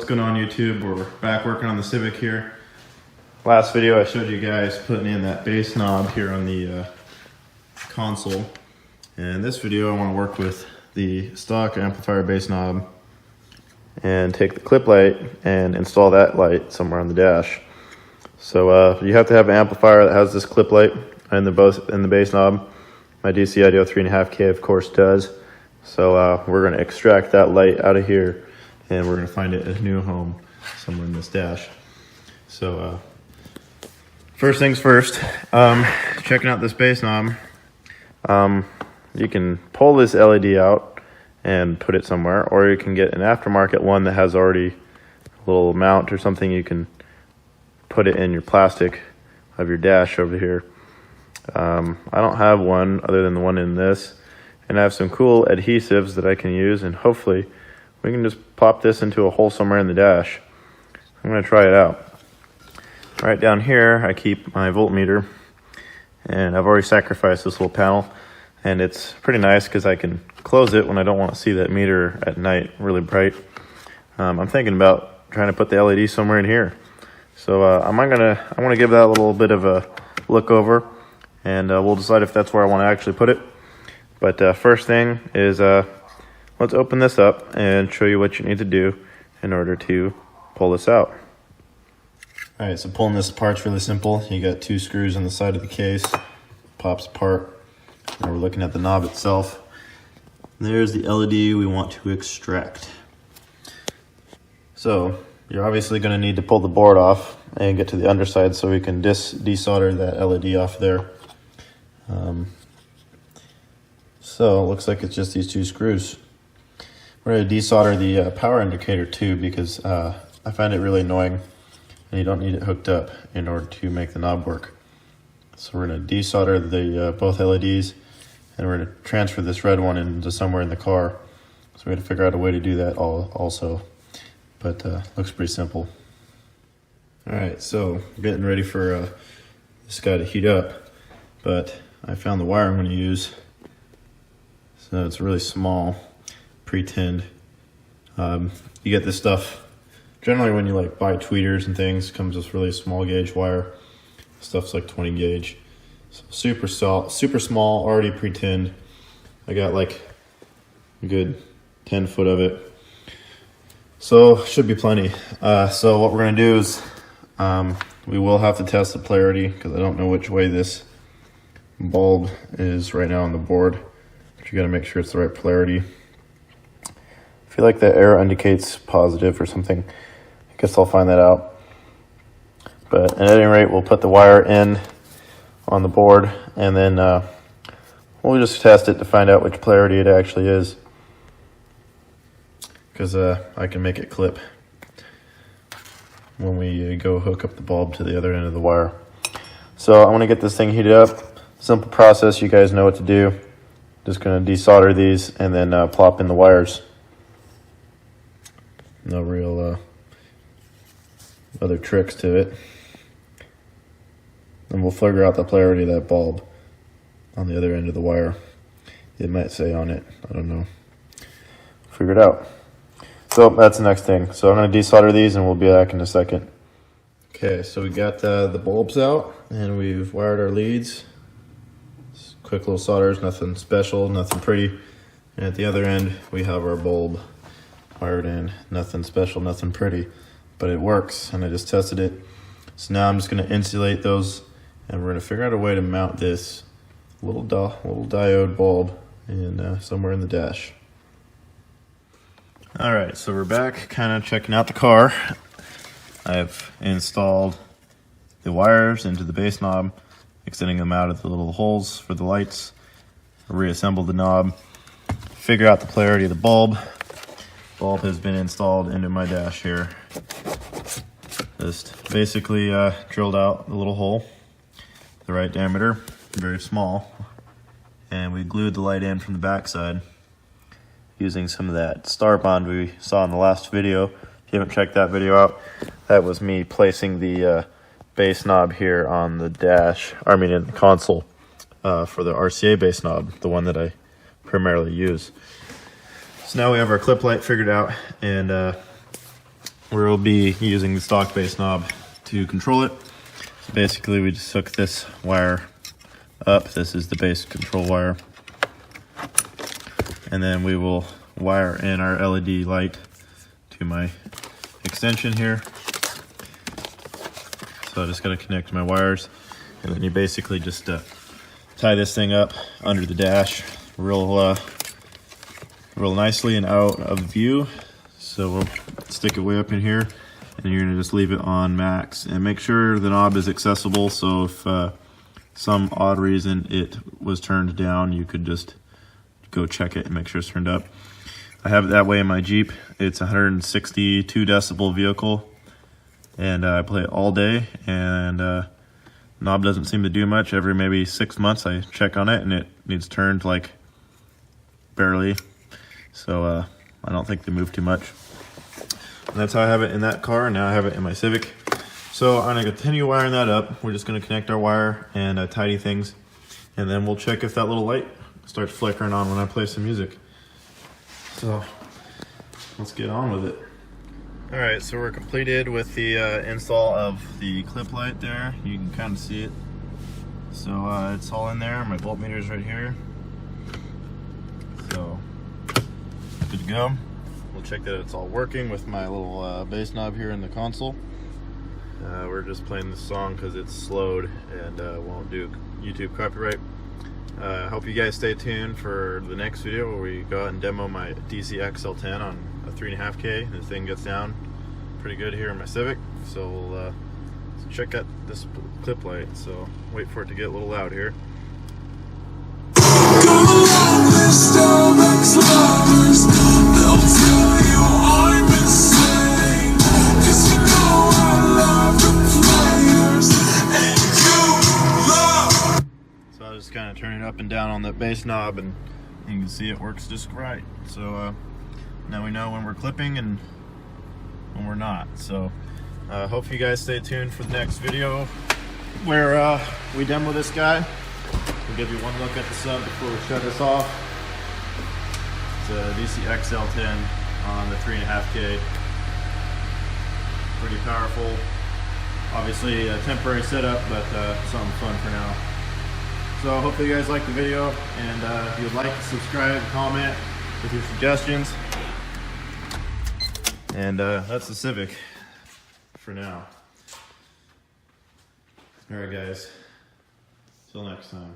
going on YouTube? We're back working on the Civic here. Last video I showed you guys putting in that bass knob here on the console. And this video I want to work with the stock amplifier bass knob and take the clip light and install that light somewhere on the dash. So you have to have an amplifier that has this clip light and the bass knob. My DC IDEO 3.5K of course does. So we're going to extract that light out of here and we're going to find it a new home somewhere in this dash. So first things first, checking out this bass knob. You can pull this LED out and put it somewhere, or you can get an aftermarket one that has already a little mount or something. You can put it in your plastic of your dash over here. I don't have one other than the one in this, and I have some cool adhesives that I can use, and hopefully we can just pop this into a hole somewhere in the dash. I'm going to try it out. Right down here I keep my voltmeter, and I've already sacrificed this little panel, and it's pretty nice because I can close it when I don't want to see that meter at night really bright. I'm thinking about trying to put the LED somewhere in here. So I want to give that a little bit of a look over, and we'll decide if that's where I want to actually put it. But first thing is let's open this up and show you what you need to do in order to pull this out. Alright, so pulling this apart's really simple. You got two screws on the side of the case, pops apart. Now we're looking at the knob itself. There's the LED we want to extract. So you're obviously going to need to pull the board off and get to the underside so we can desolder that LED off there. So it looks like it's just these two screws. We're going to desolder the power indicator too, because I find it really annoying and you don't need it hooked up in order to make the knob work. So we're going to desolder the both LEDs, and we're going to transfer this red one into somewhere in the car. So we got to figure out a way to do that also, but looks pretty simple. All right, so getting ready for this guy to heat up, but I found the wire I'm going to use. So it's really small, pre-tinned. You get this stuff generally when you like buy tweeters and things. It comes with really small gauge wire. Stuff's like 20 gauge. So super small, already pre-tinned. I got like a good 10 foot of it. So should be plenty. So what we're gonna do is we will have to test the polarity because I don't know which way this bulb is right now on the board. But you gotta make sure it's the right polarity. I feel like the arrow indicates positive or something. I guess I'll find that out. But at any rate, we'll put the wire in on the board, and then we'll just test it to find out which polarity it actually is, because I can make it clip when we go hook up the bulb to the other end of the wire. So I want to get this thing heated up. Simple process, you guys know what to do. Just going to desolder these and then plop in the wires. No real other tricks to it. And we'll figure out the polarity of that bulb on the other end of the wire. It might say on it, I don't know. Figure it out. So that's the next thing. So I'm going to desolder these and we'll be back in a second. Okay, so we got the bulbs out and we've wired our leads. Just quick little solders, nothing special, nothing pretty. And at the other end we have our bulb wired in. Nothing special, nothing pretty, but it works and I just tested it. So now I'm just going to insulate those, and we're going to figure out a way to mount this little diode bulb in somewhere in the dash. All right, so we're back, kind of checking out the car. I've installed the wires into the bass knob, extending them out at the little holes for the lights. Reassembled the knob, figure out the polarity of the bulb. Bulb has been installed into my dash here. Just basically drilled out the little hole, the right diameter, very small, and we glued the light in from the back side using some of that star bond we saw in the last video. If you haven't checked that video out, that was me placing the bass knob here on the dash, in the console for the RCA bass knob, the one that I primarily use. So now we have our clip light figured out, and we'll be using the stock base knob to control it. So basically we just hook this wire up. This is the base control wire. And then we will wire in our LED light to my extension here. So I just got to connect my wires, and then you basically just tie this thing up under the dash real nicely and out of view. So we'll stick it way up in here, and you're gonna just leave it on max and make sure the knob is accessible. So if some odd reason it was turned down, you could just go check it and make sure it's turned up. I have it that way in my Jeep. It's a 162 decibel vehicle, and I play it all day, and knob doesn't seem to do much. Every maybe 6 months I check on it and it needs turned like barely. So I don't think they move too much. And that's how I have it in that car, and now I have it in my Civic. So I'm gonna continue wiring that up. We're just gonna connect our wire and tidy things, and then we'll check if that little light starts flickering on when I play some music. So let's get on with it. All right, so we're completed with the install of the clip light there. You can kind of see it. So it's all in there. My voltmeter's right here. So good to go. We'll check that it's all working with my little bass knob here in the console. We're just playing this song because it's slowed and won't do YouTube copyright. I hope you guys stay tuned for the next video where we go out and demo my DCXL10 on a 3.5K. This thing gets down pretty good here in my Civic, so we'll check out this clip light. So wait for it to get a little loud here. Just kind of turn it up and down on the bass knob, and you can see it works just right. So now we know when we're clipping and when we're not. So hope you guys stay tuned for the next video where we demo this guy. We'll give you one look at the sub before we shut this off. It's a DCXL10 on the 3.5K. Pretty powerful. Obviously a temporary setup, but something fun for now. So I hope you guys liked the video, and if you'd like to subscribe, comment with your suggestions. And that's the Civic for now. Alright guys, till next time.